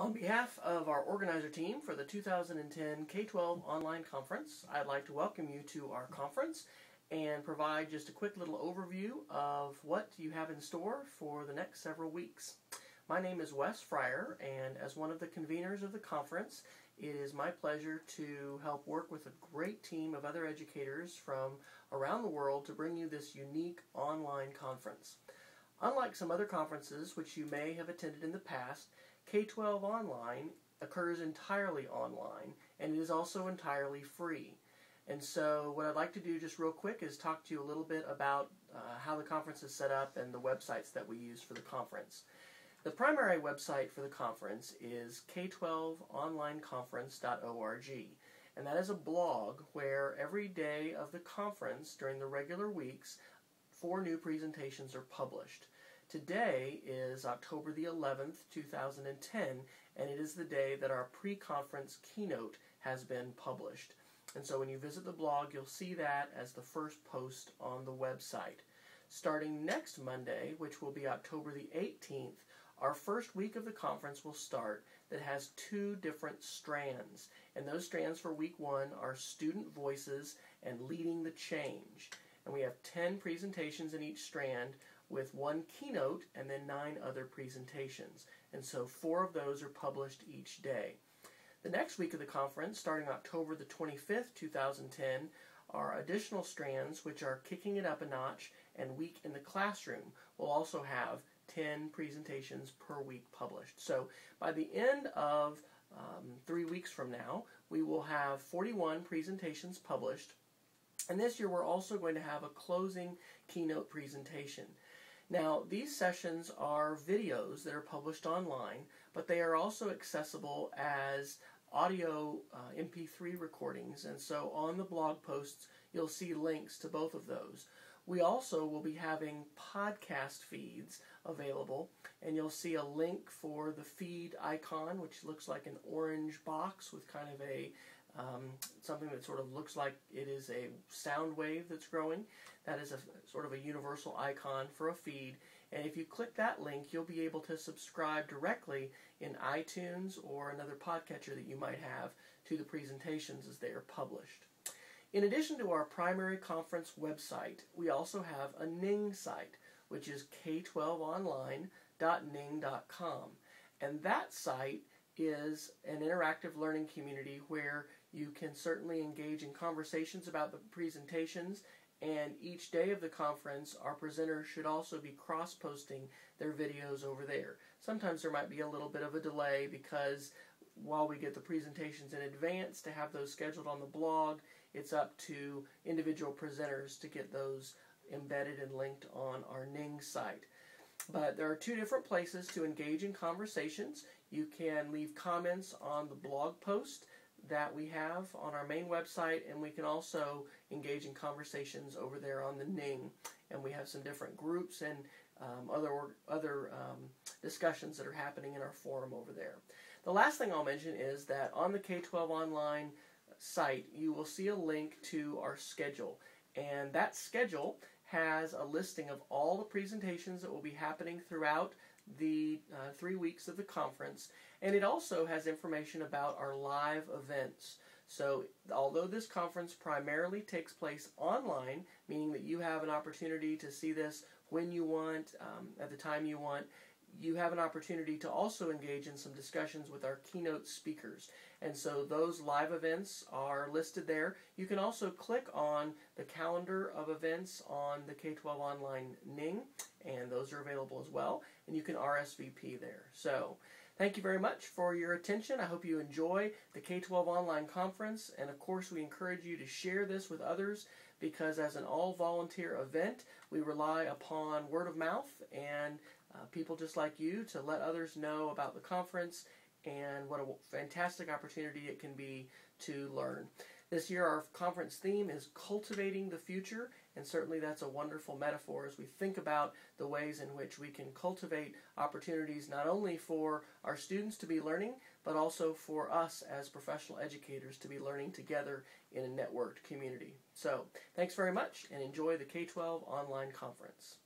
On behalf of our organizer team for the 2010 K-12 Online Conference, I'd like to welcome you to our conference and provide just a quick little overview of what you have in store for the next several weeks. My name is Wes Fryer, and as one of the conveners of the conference, it is my pleasure to help work with a great team of other educators from around the world to bring you this unique online conference. Unlike some other conferences which you may have attended in the past, K-12 Online occurs entirely online, and it is also entirely free. And so what I'd like to do just real quick is talk to you a little bit about how the conference is set up and the websites that we use for the conference. The primary website for the conference is k12onlineconference.org, and that is a blog where every day of the conference during the regular weeks, 4 new presentations are published. Today is October the 11th, 2010, and it is the day that our pre-conference keynote has been published. And so when you visit the blog, you'll see that as the first post on the website. Starting next Monday, which will be October the 18th, our first week of the conference will start that has 2 different strands. And those strands for week 1 are student voices and leading the change. And we have 10 presentations in each strand, with 1 keynote and then 9 other presentations. And so 4 of those are published each day. The next week of the conference, starting October the 25th, 2010, are additional strands which are Kicking It Up a Notch and Week in the Classroom. We'll also have 10 presentations per week published. So by the end of 3 weeks from now, we will have 41 presentations published. And this year we're also going to have a closing keynote presentation. Now, these sessions are videos that are published online, but they are also accessible as audio MP3 recordings, and so on the blog posts you'll see links to both of those. We also will be having podcast feeds available, and you'll see a link for the feed icon, which looks like an orange box with kind of a something that sort of looks like it is a sound wave that's growing. That is a sort of a universal icon for a feed, and if you click that link, you'll be able to subscribe directly in iTunes or another podcatcher that you might have to the presentations as they are published. In addition to our primary conference website, we also have a Ning site, which is k12online.ning.com, and that site is an interactive learning community where you can certainly engage in conversations about the presentations, and each day of the conference our presenters should also be cross-posting their videos over there. Sometimes there might be a little bit of a delay because while we get the presentations in advance to have those scheduled on the blog, it's up to individual presenters to get those embedded and linked on our Ning site. But there are 2 different places to engage in conversations. You can leave comments on the blog post that we have on our main website, and we can also engage in conversations over there on the Ning. And we have some different groups and other discussions that are happening in our forum over there. The last thing I'll mention is that on the K-12 Online site, you will see a link to our schedule. And that schedule has a listing of all the presentations that will be happening throughout the 3 weeks of the conference, and it also has information about our live events. So although this conference primarily takes place online, meaning that you have an opportunity to see this when you want, at the time you want, you have an opportunity to also engage in some discussions with our keynote speakers. And so those live events are listed there. You can also click on the calendar of events on the K-12 Online Ning, and those are available as well. And you can RSVP there. So thank you very much for your attention. I hope you enjoy the K-12 Online Conference. And of course, we encourage you to share this with others, because as an all-volunteer event, we rely upon word of mouth and people just like you to let others know about the conference and what a fantastic opportunity it can be to learn. This year our conference theme is Cultivating the Future, and certainly that's a wonderful metaphor as we think about the ways in which we can cultivate opportunities not only for our students to be learning, but also for us as professional educators to be learning together in a networked community. So thanks very much, and enjoy the K-12 Online Conference.